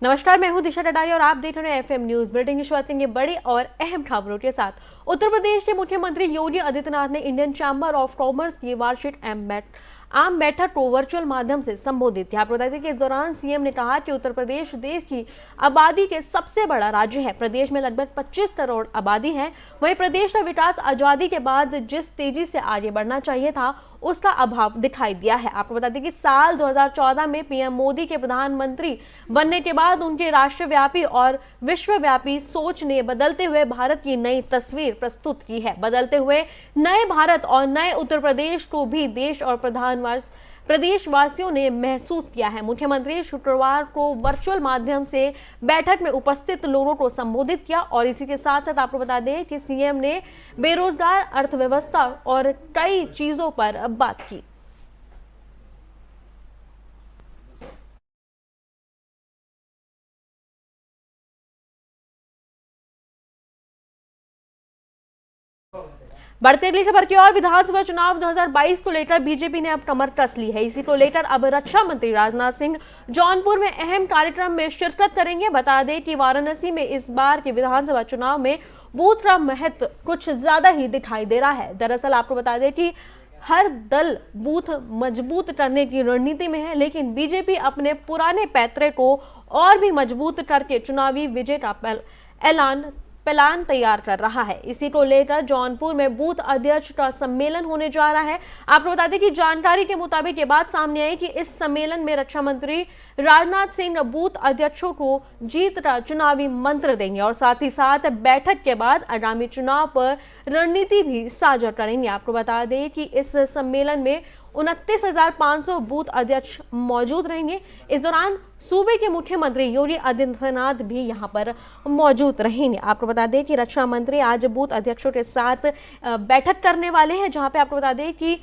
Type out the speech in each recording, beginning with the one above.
नमस्कार, मैं हूं दिशा टटारी और आप देख रहे हैं एफएम न्यूज बुलेटिन की शुरुआत करेंगे बड़ी और अहम खबरों के साथ। उत्तर प्रदेश के मुख्यमंत्री योगी आदित्यनाथ ने इंडियन चैम्बर ऑफ कॉमर्स की वार्षिक आम बैठक को वर्चुअल माध्यम से संबोधित किया। आपको बता दें कि इस दौरान सीएम ने कहा कि उत्तर प्रदेश देश की आबादी के सबसे बड़ा राज्य है। प्रदेश में लगभग 25 करोड़ आबादी है। वहीं प्रदेश का विकास आजादी के बाद जिस तेजी से आगे बढ़ना चाहिए था उसका अभाव दिखाई दिया है। आपको बता दें कि साल 2014 में पीएम मोदी के प्रधानमंत्री बनने के बाद उनके राष्ट्रव्यापी और विश्वव्यापी सोच ने बदलते हुए भारत की नई तस्वीर प्रस्तुत की है। बदलते हुए नए भारत और नए उत्तर प्रदेश को भी देश और प्रदेशवासियों ने महसूस किया है। मुख्यमंत्री शुक्रवार को वर्चुअल माध्यम से बैठक में उपस्थित लोगों को संबोधित किया और इसी के साथ साथ आपको बता दें कि सीएम ने बेरोजगार, अर्थव्यवस्था और कई चीजों पर बात की। बढ़ते अगली खबर की ओर, विधानसभा चुनाव 2022 को लेकर बीजेपी ने अब कमर कस ली है। इसी को लेकर अब रक्षा मंत्री राजनाथ सिंह जौनपुर में अहम कार्यक्रम में शिरकत करेंगे। बता दें कि वाराणसी में इस बार के विधानसभा चुनाव में बूथ का महत्व कुछ ज्यादा ही दिखाई दे रहा है। दरअसल आपको बता दें कि हर दल बूथ मजबूत करने की रणनीति में है, लेकिन बीजेपी अपने पुराने पैतरे को और भी मजबूत करके चुनावी विजय का प्लान तैयार कर रहा है। इसी को लेकर जौनपुर में बूथ अध्यक्ष का सम्मेलन होने जा रहा है। आपको बता दें कि जानकारी के मुताबिक ये बात सामने आई कि इस सम्मेलन में रक्षा मंत्री राजनाथ सिंह बूथ अध्यक्षों को जीत का चुनावी मंत्र देंगे और साथ ही साथ बैठक के बाद आगामी चुनाव पर रणनीति भी साझा करेंगे। आपको बता दें कि इस सम्मेलन में 29,500 बूथ अध्यक्ष मौजूद रहेंगे। इस दौरान सूबे के मुख्यमंत्री योगी आदित्यनाथ भी यहां पर मौजूद रहेंगे। आपको बता दें कि रक्षा मंत्री आज बूथ अध्यक्षों के साथ बैठक करने वाले हैं, जहां पे आपको बता दें कि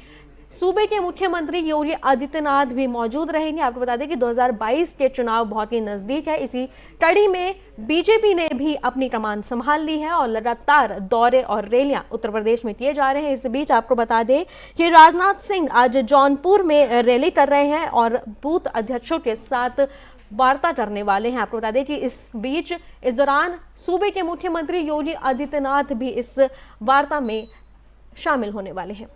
सूबे के मुख्यमंत्री योगी आदित्यनाथ भी मौजूद रहेंगे। आपको बता दें कि 2022 के चुनाव बहुत ही नजदीक है। इसी कड़ी में बीजेपी ने भी अपनी कमान संभाल ली है और लगातार दौरे और रैलियां उत्तर प्रदेश में किए जा रहे हैं। इस बीच आपको बता दें कि राजनाथ सिंह आज जौनपुर में रैली कर रहे हैं और बूथ अध्यक्षों के साथ वार्ता करने वाले हैं। आपको बता दें कि इस बीच इस दौरान सूबे के मुख्यमंत्री योगी आदित्यनाथ भी इस वार्ता में शामिल होने वाले हैं।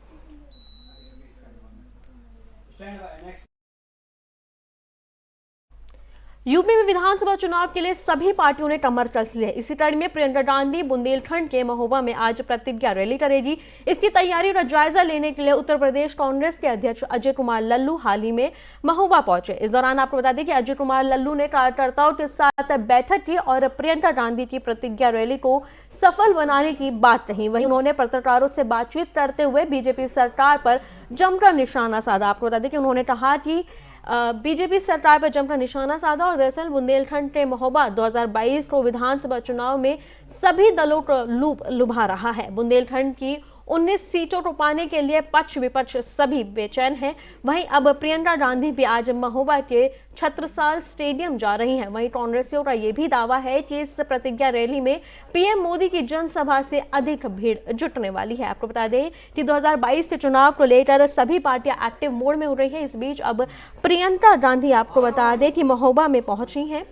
यूपी में विधानसभा चुनाव के लिए सभी पार्टियों ने कमर कस ली है। इसी कड़ी में प्रियंका गांधी बुंदेलखंड के महोबा में आज प्रतिज्ञा रैली करेगी। इसकी तैयारियों का जायजा लेने के लिए उत्तर प्रदेश कांग्रेस के अध्यक्ष अजय कुमार लल्लू हाल ही में महोबा पहुंचे। इस दौरान आपको बता दें कि अजय कुमार लल्लू ने कार्यकर्ताओं के साथ बैठक की और प्रियंका गांधी की प्रतिज्ञा रैली को सफल बनाने की बात कही। वहीं उन्होंने पत्रकारों से बातचीत करते हुए बीजेपी सरकार पर जमकर निशाना साधा। आपको बता दें कि उन्होंने कहा कि बीजेपी सरकार पर जमकर निशाना साधा और दरअसल बुंदेलखंड के महोबा 2022 को विधानसभा चुनाव में सभी दलों को लुभा रहा है। बुंदेलखंड की 19 सीटों को पाने के लिए पक्ष विपक्ष सभी बेचैन हैं। वहीं अब प्रियंका गांधी भी आज महोबा के छत्रसाल स्टेडियम जा रही हैं। वहीं कांग्रेसियों का यह भी दावा है कि इस प्रतिज्ञा रैली में पीएम मोदी की जनसभा से अधिक भीड़ जुटने वाली है। आपको बता दें कि 2022 के चुनाव को लेकर सभी पार्टियां एक्टिव मोड में हो रही है। इस बीच अब प्रियंका गांधी आपको बता दें कि महोबा में पहुंची हैं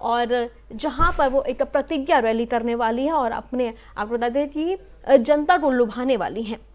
और जहां पर वो एक प्रतिज्ञा रैली करने वाली है और अपने आपको बता दें कि जनता को लुभाने वाली है।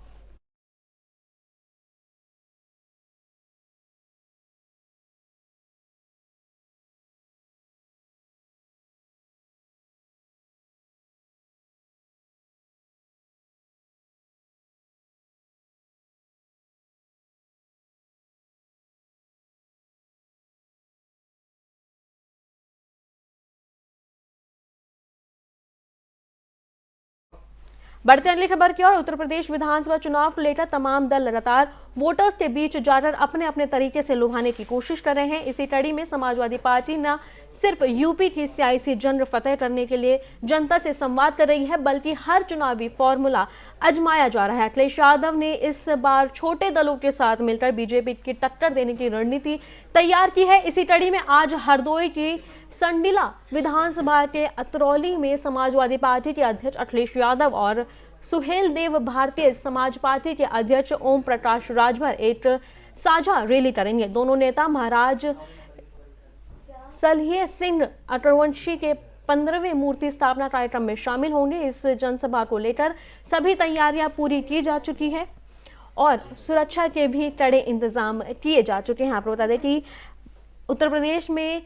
बढ़ते अगली खबर की ओर, उत्तर प्रदेश विधानसभा चुनाव को लेकर तमाम दल लगातार वोटर्स के बीच जाकर अपने अपने तरीके से लुभाने की कोशिश कर रहे हैं। इसी कड़ी में समाजवादी पार्टी न सिर्फ यूपी की सियासी जंग फतेह करने के लिए जनता से संवाद कर रही है, बल्कि हर चुनावी फॉर्मूला आजमाया जा रहा है। अखिलेश यादव ने इस बार छोटे दलों के साथ मिलकर बीजेपी की टक्कर देने की रणनीति तैयार की है। इसी कड़ी में आज हरदोई की संडिला विधानसभा के अतरौली में समाजवादी पार्टी के अध्यक्ष अखिलेश यादव और सुहेल देव भारतीय समाज पार्टी के अध्यक्ष ओम प्रकाश राजभर एक साझा रैली करेंगे। दोनों नेता महाराज सलहिए सिंह अटरवंशी के 15वें मूर्ति स्थापना कार्यक्रम में शामिल होंगे। इस जनसभा को लेकर सभी तैयारियां पूरी की जा चुकी है और सुरक्षा के भी कड़े इंतजाम किए जा चुके हैं। आपको बता दें कि उत्तर प्रदेश में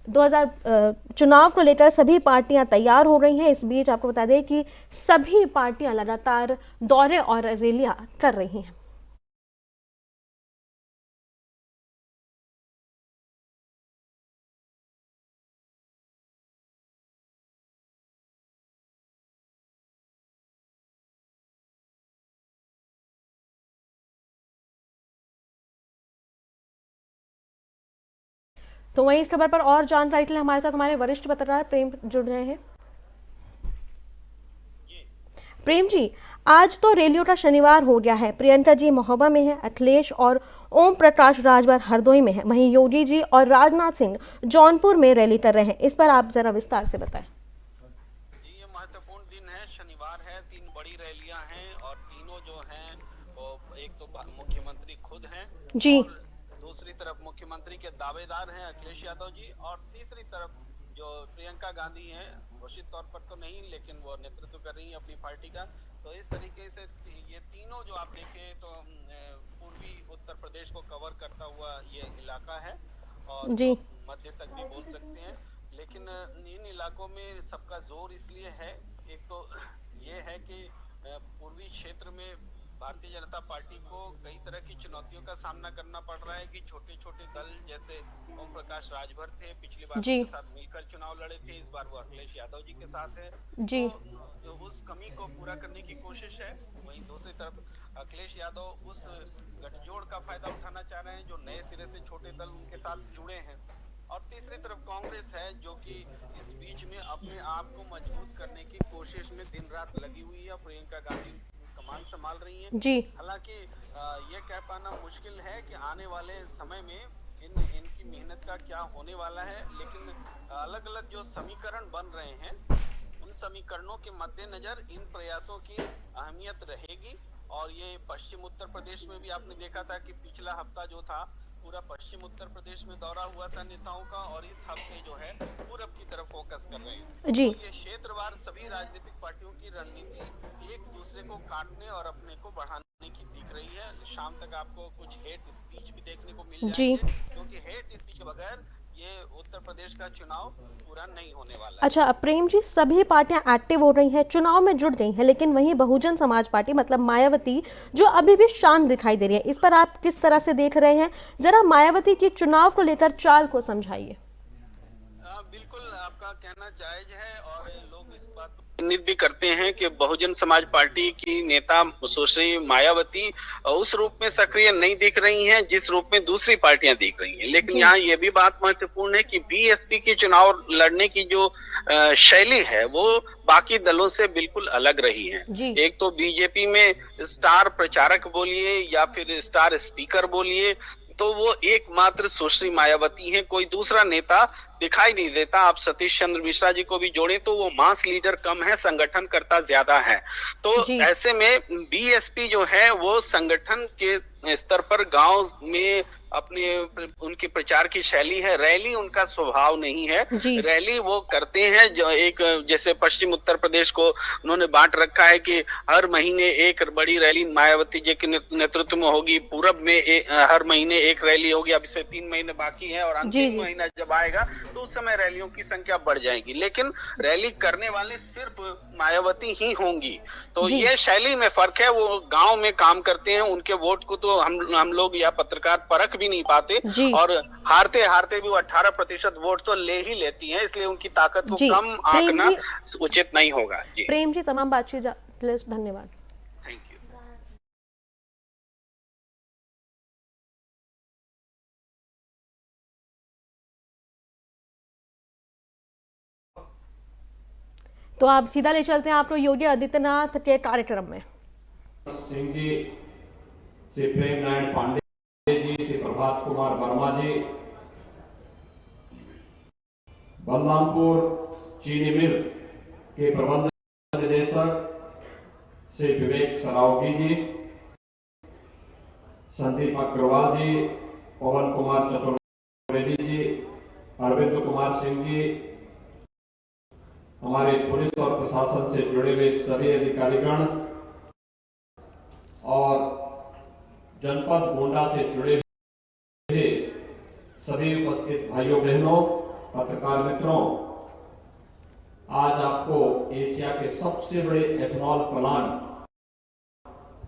2000 चुनाव को लेकर सभी पार्टियां तैयार हो रही हैं। इस बीच आपको बता दें कि सभी पार्टियां लगातार दौरे और रैलियां कर रही हैं। तो वहीं इस खबर पर और जानकारी के लिए हमारे साथ हमारे वरिष्ठ पत्रकार प्रेम जुड़ रहे हैं। प्रेम जी, आज तो रैलियों का शनिवार हो गया है। प्रियंका जी महोबा में है, अखिलेश और ओम प्रकाश राजभर हरदोई में है, वहीं योगी जी और राजनाथ सिंह जौनपुर में रैली कर रहे हैं। इस पर आप जरा विस्तार से बताएं। जी, ये महत्वपूर्ण दिन है, शनिवार है, 3 बड़ी रैलियां हैं और तीनों जो हैं वो एक तो मुख्यमंत्री खुद हैं जी, दूसरी तरफ मुख्यमंत्री के दावेदार हैं अखिलेश यादव जी, और तीसरी तरफ जो प्रियंका गांधी हैं, घोषित तौर पर तो नहीं लेकिन वो नेतृत्व कर रही है अपनी पार्टी का। तो इस तरीके से ये तीनों जो आप देखें तो पूर्वी उत्तर प्रदेश को कवर करता हुआ ये इलाका है और जी, मध्य तक भी बोल सकते हैं। लेकिन इन इलाकों में सबका जोर इसलिए है, एक तो ये है कि पूर्वी क्षेत्र में भारतीय जनता पार्टी को कई तरह की चुनौतियों का सामना करना पड़ रहा है कि छोटे छोटे दल जैसे ओम प्रकाश राजभर थे, पिछली बार जी, उनके साथ मिलकर चुनाव लड़े थे, इस बार वो अखिलेश यादव जी के साथ है। जी, तो उस कमी को पूरा करने की कोशिश है। वहीं दूसरी तरफ अखिलेश यादव उस गठजोड़ का फायदा उठाना चाह रहे हैं जो नए सिरे से छोटे दल उनके साथ जुड़े हैं। और तीसरी तरफ कांग्रेस है जो कि इस बीच में अपने आप को मजबूत करने की कोशिश में दिन रात लगी हुई है। प्रियंका गांधी कमान संभाल रही हैं। जी, हालांकि ये कह पाना मुश्किल है कि आने वाले समय में इनकी मेहनत का क्या होने वाला है, लेकिन अलग अलग जो समीकरण बन रहे हैं उन समीकरणों के मद्देनजर इन प्रयासों की अहमियत रहेगी। और ये पश्चिम उत्तर प्रदेश में भी आपने देखा था कि पिछला हफ्ता जो था पूरा पश्चिम उत्तर प्रदेश में दौरा हुआ था नेताओं का, और इस हफ्ते जो है पूरब की तरफ फोकस कर रहे हैं। जी, तो ये क्षेत्रवार सभी राजनीतिक पार्टियों की रणनीति एक दूसरे को काटने और अपने को बढ़ाने की दिख रही है। शाम तक आपको कुछ हेट स्पीच भी देखने को मिल जी। जाएंगे, क्योंकि हेट स्पीच के बगैर ये उत्तर प्रदेश का चुनाव पूरा नहीं होने वाला है। अच्छा प्रेम जी, सभी पार्टियां एक्टिव हो रही हैं, चुनाव में जुट गई हैं, लेकिन वहीं बहुजन समाज पार्टी मतलब मायावती जो अभी भी शांत दिखाई दे रही है, इस पर आप किस तरह से देख रहे हैं? जरा मायावती की चुनाव को लेकर चाल को समझाइए। बिल्कुल आपका कहना जायज है और लोग इस बात को चिन्हित भी करते हैं कि बहुजन समाज पार्टी की नेता सुश्री मायावती उस रूप में सक्रिय नहीं दिख रही हैं जिस रूप में दूसरी पार्टियां दिख रही हैं। लेकिन यहाँ ये भी बात महत्वपूर्ण है कि बीएसपी की चुनाव लड़ने की जो शैली है वो बाकी दलों से बिल्कुल अलग रही है। एक तो बीजेपी में स्टार प्रचारक बोलिए या फिर स्टार स्पीकर बोलिए, तो वो एकमात्र सुश्री मायावती हैं, कोई दूसरा नेता दिखाई नहीं देता। आप सतीश चंद्र मिश्रा जी को भी जोड़े तो वो मास लीडर कम है, संगठनकर्ता ज्यादा है। तो ऐसे में बीएसपी जो है वो संगठन के स्तर पर गांव में अपने उनके प्रचार की शैली है, रैली उनका स्वभाव नहीं है। रैली वो करते हैं जो एक जैसे पश्चिम उत्तर प्रदेश को उन्होंने बांट रखा है कि हर महीने एक बड़ी रैली मायावती जी के नेतृत्व में होगी, पूरब में हर महीने एक रैली होगी। अब से 3 महीने बाकी है और अंतिम महीना जब आएगा तो उस समय रैलियों की संख्या बढ़ जाएगी, लेकिन रैली करने वाले सिर्फ मायावती ही होंगी। तो ये शैली में फर्क है। वो गांव में काम करते हैं, उनके वोट को तो हम लोग या पत्रकार परख भी नहीं पाते और हारते हारते भी वो 18% वोट तो ले ही लेती हैं, इसलिए उनकी ताकत को कम आंकना उचित नहीं होगा। जी प्रेम जी, तमाम बातचीत धन्यवाद। Thank you. तो आप सीधा ले चलते हैं आपको योगी आदित्यनाथ के कार्यक्रम में। सिंह जी, श्री प्रेम नारायण पांडे जी, श्री प्रभात कुमार वर्मा जी, बलरामपुर चीनी मिल्स के प्रबंध निदेशक श्री विवेक सरावगी जी, संदीप अग्रवाल जी, पवन कुमार चतुर्वेदी जी, अरविंद कुमार सिंह जी, हमारे पुलिस और प्रशासन से जुड़े हुए सभी अधिकारीगण और जनपद गोंडा से जुड़े हुए सभी उपस्थित भाइयों बहनों, पत्रकार मित्रों, आज आपको एशिया के सबसे बड़े एथेनॉल प्लांट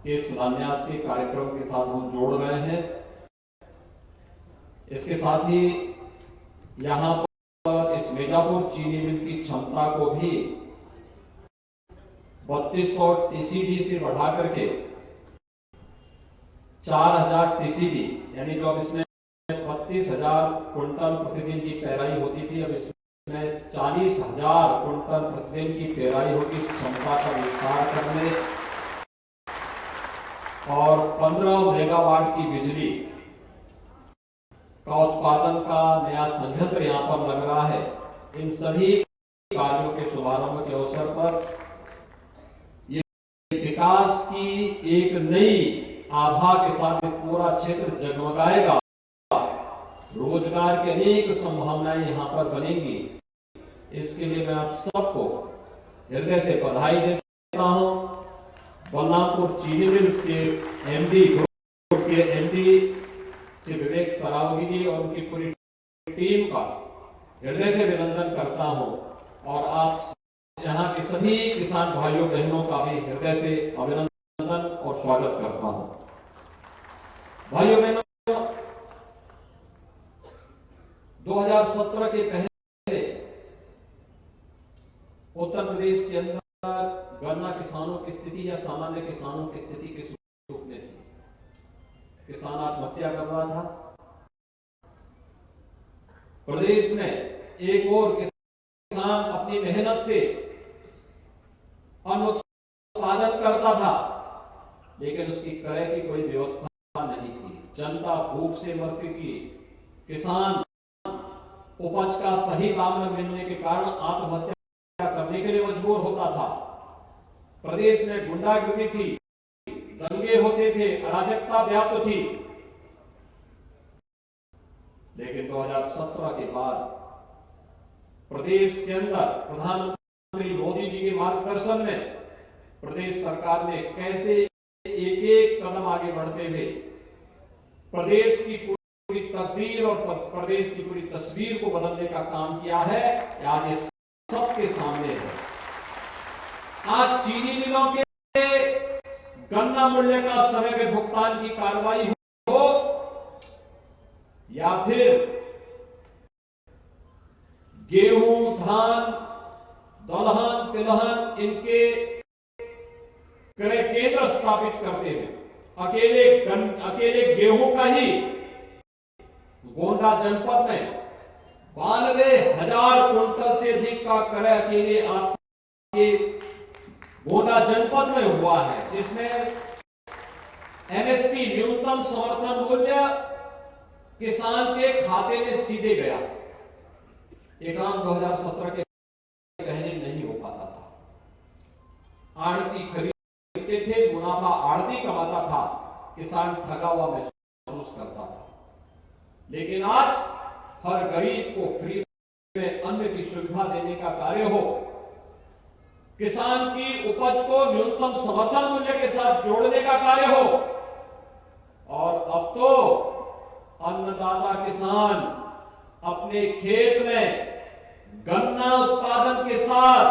के शिलान्यास के कार्यक्रम के साथ हम जोड़ रहे हैं। इसके साथ ही यहां पर इस मिर्जापुर चीनी मिल की क्षमता को भी 3200 टीसीडी से बढ़ा करके 4000 टीसीडी, यानी जो अब इसमें 32,000 क्विंटल प्रतिदिन की पेराई होती थी, अब इसमें 40,000 क्विंटल प्रतिदिन की पेराई होगी। इस क्षमता का विस्तार करने और 15 मेगावाट की बिजली का उत्पादन का नया संयंत्र यहां पर लग रहा है। इन सभी कार्यों के शुभारंभ के अवसर पर ये विकास की एक नई आभा के साथ पूरा क्षेत्र जगमगाएगा। रोजगार की अनेक संभावनाएं यहां पर बनेंगी। इसके लिए मैं आप सबको हृदय से बधाई देता हूं। बलरामपुर चीनी मिल्स के एमडी, ग्रुप के एमडी श्री विवेक सरावगी जी और उनकी पूरी टीम का हृदय से अभिनंदन करता हूं और आप यहां के सभी किसान भाइयों बहनों का भी हृदय से अभिनंदन और स्वागत करता हूं। भाइयों बहनों, 2017 के पहले उत्तर प्रदेश के अंदर गन्ना किसानों की स्थिति या सामान्य किसानों की स्थिति किस रूप में थी? किसान आत्महत्या कर रहा था। प्रदेश में एक और किसान अपनी मेहनत से अन्न उत्पादन करता था, लेकिन उसकी क्रय की कोई व्यवस्था नहीं थी। जनता भूख से मरती थी। किसान उपज का सही दाम न मिलने के कारण आत्महत्या करने के लिए मजबूर होता था। प्रदेश में गुंडागिरी थी, दंगे होते थे, अराजकता व्याप्त थी। लेकिन 2017 के बाद प्रदेश के अंदर प्रधानमंत्री मोदी जी के मार्गदर्शन में प्रदेश सरकार ने कैसे एक एक कदम आगे बढ़ते हुए प्रदेश की पूरी तकदीर और प्रदेश की पूरी तस्वीर को बदलने का काम किया है, आज ये सबके सामने है। आज चीनी मिलों के गन्ना मूल्य का समय पे भुगतान की कार्रवाई हो या फिर गेहूं, धान, दलहन, तिलहन इनके क्रय केंद्र स्थापित करते हुए अकेले गेहूं का ही गोंडा जनपद में 92,000 क्विंटल से अधिक का क्रय अकेले आपके गोंडा जनपद में हुआ है, जिसमें एमएसपी न्यूनतम समर्थन मूल्य किसान के खाते में सीधे गया। ये काम 2017 के पहले नहीं हो पाता था। आड़ती खरीदते थे, मुनाफा आड़ती कमाता था, किसान ठगा हुआ महसूस करता था। लेकिन आज हर गरीब को फ्री में अन्न की सुविधा देने का कार्य हो, किसान की उपज को न्यूनतम समर्थन मूल्य के साथ जोड़ने का कार्य हो, और अब तो अन्नदाता किसान अपने खेत में गन्ना उत्पादन के साथ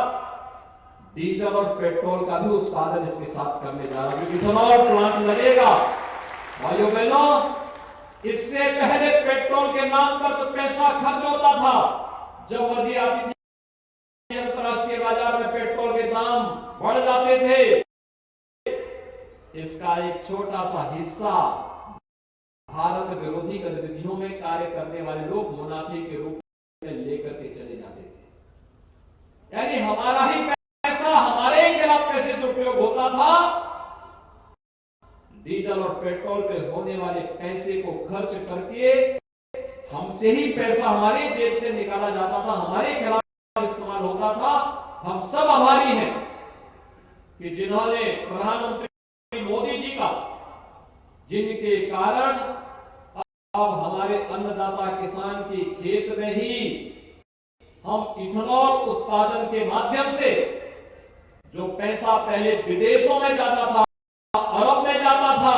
डीजल और पेट्रोल का भी उत्पादन इसके साथ करने जा रहा है। इथेनॉल प्लांट लगेगा। भाइयों बहनों, इससे पहले पेट्रोल के नाम पर तो पैसा खर्च होता था, जब मर्जी आती थी अंतरराष्ट्रीय बाजार में पेट्रोल के दाम बढ़ जाते थे। इसका एक छोटा सा हिस्सा भारत विरोधी गतिविधियों में कार्य करने वाले लोग मुनाफे के रूप में लेकर के चले जाते थे। यानी हमारा ही पैसा, हमारे ही खिलाफ पैसे दुरुपयोग होता था। डीजल और पेट्रोल पे होने वाले पैसे को खर्च करके हमसे ही पैसा हमारी जेब से निकाला जाता था, हमारे खिलाफ इस्तेमाल होता था। हम सब आभारी हैं कि जिन्होंने प्रधानमंत्री मोदी जी का, जिनके कारण अब हमारे अन्नदाता किसान की खेत में ही हम इथेनॉल उत्पादन के माध्यम से जो पैसा पहले विदेशों में जाता था, अरब में जाता था,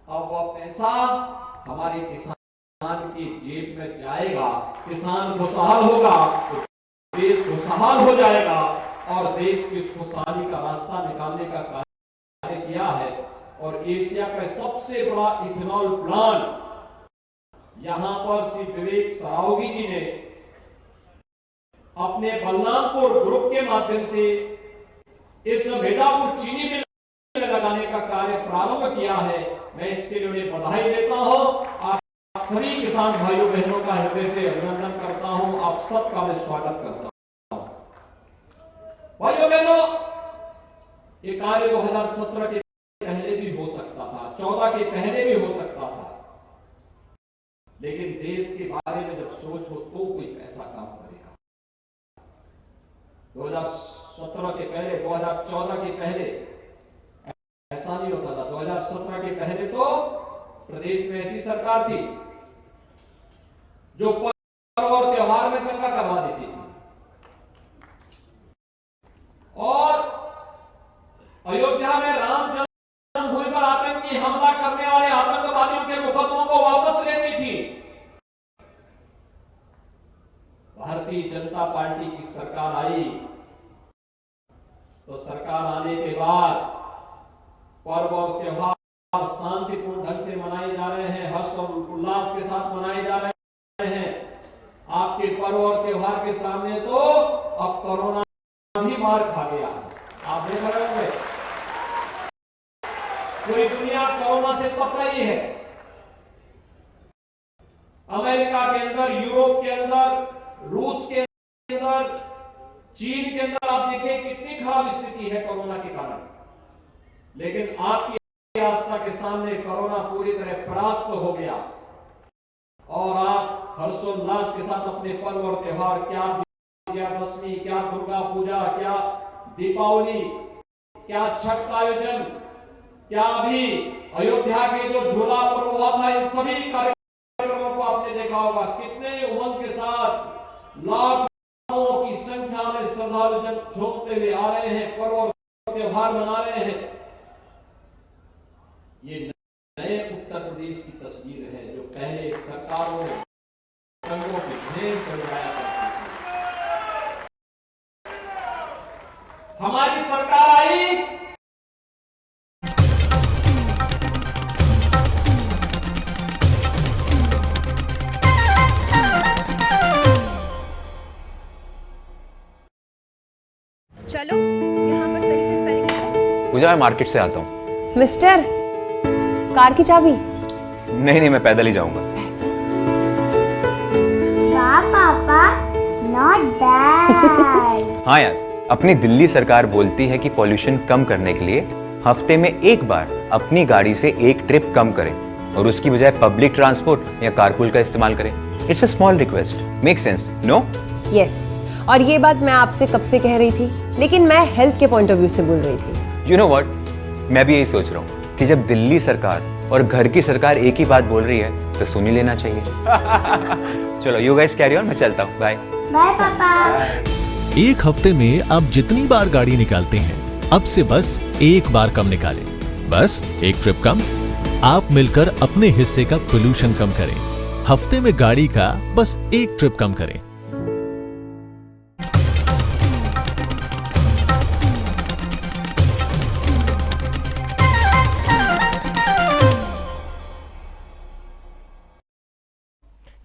अब वह पैसा हमारे किसान की जेब में जाएगा। किसान खुशहाल होगा तो देश खुशहाल हो जाएगा और देश की खुशहाली का रास्ता निकालने का कार्य किया है। और एशिया का सबसे बड़ा इथेनॉल प्लांट यहां पर श्री विवेक सरावगी जी ने अपने बलरामपुर ग्रुप के माध्यम से इस मेदापुर चीनी मिल लगाने का कार्य प्रारंभ किया है। मैं इसके लिए उन्हें बधाई देता हूं। आप सभी किसान भाइयों बहनों का हृदय से अभिनंदन करता हूं। आप सबका मैं स्वागत करता हूं। भाइयों बहनों, ये कार्य 2017 के पहले भी हो सकता था, 14 के पहले भी हो सकता था, लेकिन देश के बारे में जब सोच हो तो कोई ऐसा काम करेगा। 2017 के पहले, 2014 के पहले ऐसा नहीं होता था। 2017 के पहले तो प्रदेश में ऐसी सरकार थी जो पर्व और त्योहार में दंगा करवा देती थी और अयोध्या में राम जन्मभूमि पर आतंकी हमला करने वाले आतंकवादियों के मुकदमों को वापस लेती थी। भारतीय जनता पार्टी की सरकार आई तो सरकार आने के बाद पर्व और त्योहार शांतिपूर्ण ढंग से मनाए जा रहे हैं, हर्ष और उल्लास के साथ मनाए जा रहे हैं। आपके पर्व और त्योहार के सामने तो अब कोरोना भी मार खा गया है। आप देख रहे होंगे पूरी दुनिया कोरोना से तप रही है। अमेरिका के अंदर, यूरोप के अंदर, रूस के अंदर, चीन के अंदर आप देखिए कितनी खराब स्थिति है कोरोना के कारण। लेकिन आपकी आस्था के सामने कोरोना पूरी तरह परास्त हो गया और आप हर्षोल्लास के साथ अपने पर्व और त्योहार, क्या विजयादशमी, क्या दुर्गा पूजा, क्या दीपावली, क्या छठ का आयोजन, क्या भी अयोध्या के जो झूला पर्व हुआ था, इन सभी कार्यक्रमों को आपने देखा होगा। कितने उमंग के साथ लाखों की संख्या में श्रद्धालु जन झूमते हुए आ रहे हैं, पर्व और त्योहार मना रहे हैं। ये नए उत्तर प्रदेश की तस्वीर है जो पहले सरकारों रंगों के ढेर करवाया करती थी। हमारी सरकार आई चलो यहाँ पर सही से स्पेलिंग है। पूजा, मैं मार्केट से आता हूँ। मिस्टर, कार की चाबी? नहीं, मैं पैदल ही जाऊंगा। वाह पापा, नॉट बैड। हाँ यार, अपनी दिल्ली सरकार बोलती है कि पॉल्यूशन कम करने के लिए हफ्ते में एक बार अपनी गाड़ी से एक ट्रिप कम करें और उसकी बजाय पब्लिक ट्रांसपोर्ट या कारपूल का इस्तेमाल करें। It's a small request, make sense, no? Yes, और ये बात मैं आपसे कब से कह रही थी, लेकिन मैं हेल्थ के पॉइंट ऑफ व्यू से बोल रही थी। यू नो व्हाट, मैं भी यही सोच रहा हूँ कि जब दिल्ली सरकार और घर की सरकार एक ही बात बोल रही है तो सुन ही लेना चाहिए। चलो यू गाइस कैरी ऑन, मैं चलता हूँ। बाय बाय पापा। एक हफ्ते में आप जितनी बार गाड़ी निकालते हैं, अब से बस एक बार कम निकालें। बस एक ट्रिप कम। आप मिलकर अपने हिस्से का पोल्यूशन कम करें। हफ्ते में गाड़ी का बस एक ट्रिप कम करें।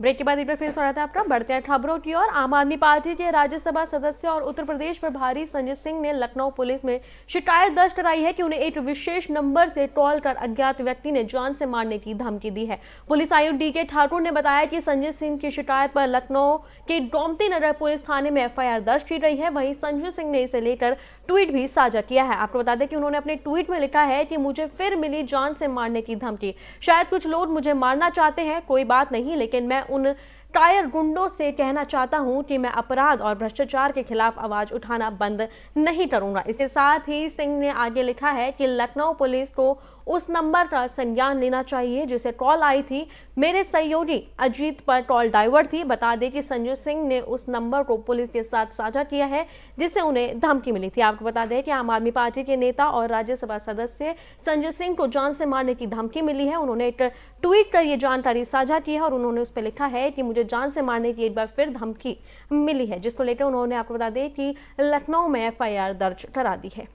ब्रेक के बाद एक बार फिर स्वागत है आपका। बढ़ते हैं खबरों की ओर। आम आदमी पार्टी के राज्यसभा सदस्य और उत्तर प्रदेश प्रभारी संजय सिंह ने लखनऊ पुलिस में शिकायत दर्ज कराई है कि उन्हें एक विशेष नंबर से कॉल कर अज्ञात व्यक्ति ने जान से मारने की धमकी दी है। पुलिस आयुक्त डी के ठाकुर ने बताया कि संजय सिंह की शिकायत पर लखनऊ के गोमती नगर पुलिस थाने में एफआईआर दर्ज की गई है। वहीं संजय सिंह ने इसे लेकर ट्वीट भी साझा किया है। आपको बता दें कि उन्होंने अपने ट्वीट में लिखा है कि मुझे फिर मिली जान से मारने की धमकी। शायद कुछ लोग मुझे मारना चाहते हैं, कोई बात नहीं, लेकिन मैं उन टायर गुंडों से कहना चाहता हूं कि मैं अपराध और भ्रष्टाचार के खिलाफ आवाज उठाना बंद नहीं करूंगा। इसके साथ ही सिंह ने आगे लिखा है कि लखनऊ पुलिस को उस नंबर का संज्ञान लेना चाहिए जिसे कॉल आई थी। मेरे सहयोगी अजीत पर कॉल डाइवर्ट थी। बता दें कि संजय सिंह ने उस नंबर को पुलिस के साथ साझा किया है जिससे उन्हें धमकी मिली थी। आपको बता दें कि आम आदमी पार्टी के नेता और राज्यसभा सदस्य संजय सिंह को जान से मारने की धमकी मिली है। उन्होंने एक ट्वीट कर ये जानकारी साझा की है और उन्होंने उस पर लिखा है कि मुझे जान से मारने की एक बार फिर धमकी मिली है, जिसको लेकर उन्होंने आपको बता दें कि लखनऊ में FIR दर्ज करा दी है।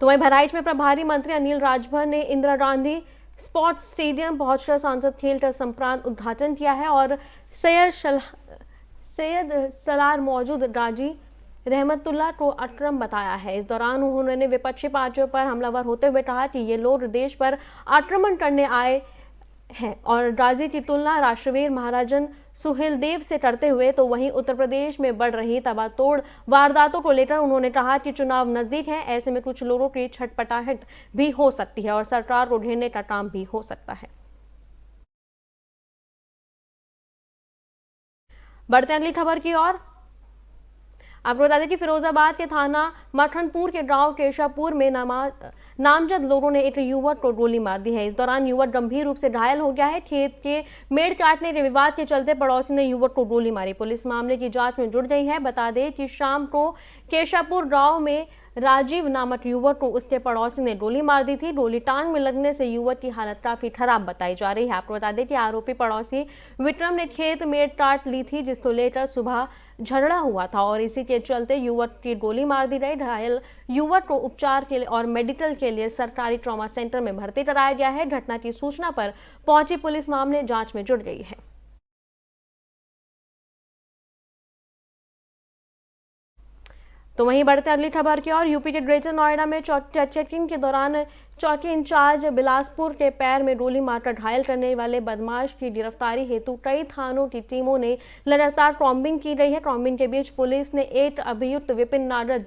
तो वहीं बहराइच में प्रभारी मंत्री अनिल राजभर ने इंदिरा गांधी स्पोर्ट्स स्टेडियम पहुंचकर सांसद खेल का संप्रांत उद्घाटन किया है और सैयद सलार मौजूद गाजी रहमतुल्लाह को अक्रम बताया है। इस दौरान उन्होंने विपक्षी पार्टियों पर हमलावर होते हुए कहा कि ये लोग देश पर आक्रमण करने आए हैं और गाजी की तुलना राष्ट्रवीर महाराजन सुहेलदेव से करते हुए। तो वहीं उत्तर प्रदेश में बढ़ रही तबातोड़ वारदातों को लेकर उन्होंने कहा कि चुनाव नजदीक है, ऐसे में कुछ लोगों की छटपटाहट भी हो सकती है और सरकार को घेरने का काम भी हो सकता है। बढ़ते अगली खबर की ओर। आपको बता दें कि फिरोजाबाद के थाना मखनपुर के गांव केशापुर में नामजद लोगों ने एक युवक को गोली मार दी है। इस दौरान युवक गंभीर रूप से घायल हो गया है। खेत के मेड़ काटने के विवाद के चलते पड़ोसी ने युवक को गोली मारी। पुलिस मामले की जांच में जुट गई है। बता दें कि शाम को केशापुर गांव में राजीव नामक युवक को उसके पड़ोसी ने गोली मार दी थी। गोली टांग में लगने से युवक की हालत काफी खराब बताई जा रही है। आपको बता दें कि आरोपी पड़ोसी विक्रम ने खेत में काट ली थी, जिसको लेकर सुबह झगड़ा हुआ था और इसी के चलते युवक की गोली मार दी गई। घायल युवक को उपचार के लिए और मेडिकल के लिए सरकारी ट्रॉमा सेंटर में भर्ती कराया गया है। घटना की सूचना पर पहुंची पुलिस मामले जांच में जुट गई है। तो वहीं बढ़ते अगली खबर की और। यूपी के ग्रेटर नोएडा में चेकिंग के दौरान चौकी इंचार्ज बिलासपुर के पैर में गोली मारकर घायल करने वाले बदमाश की गिरफ्तारी हेतु कई थानों की टीमों ने लगातार कॉम्बिंग की गई है। कॉम्बिंग के बीच पुलिस ने एक अभियुक्त विपिन नागर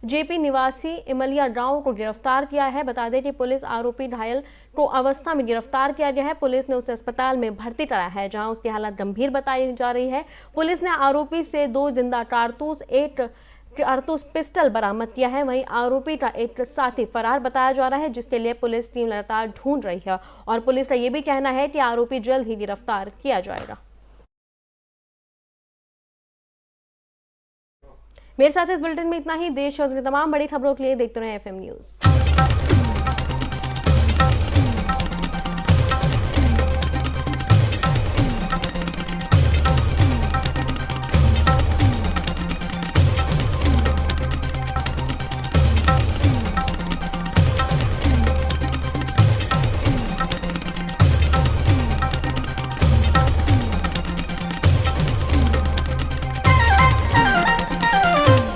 जेपी निवासी इमलिया गांव को गिरफ्तार किया है। बता दें कि पुलिस आरोपी घायल को अवस्था में गिरफ्तार किया गया है। पुलिस ने उसे अस्पताल में भर्ती कराया है, जहां उसकी हालत गंभीर बताई जा रही है। पुलिस ने आरोपी से 2 जिंदा कारतूस, एक कारतूस पिस्टल बरामद किया है। वहीं आरोपी का एक साथी फरार बताया जा रहा है, जिसके लिए पुलिस टीम लगातार ढूंढ रही है और पुलिस का यह भी कहना है कि आरोपी जल्द ही गिरफ्तार किया जाएगा। मेरे साथ इस बुलेटिन में इतना ही। देश और तमाम बड़ी खबरों के लिए देखते रहें FM न्यूज़।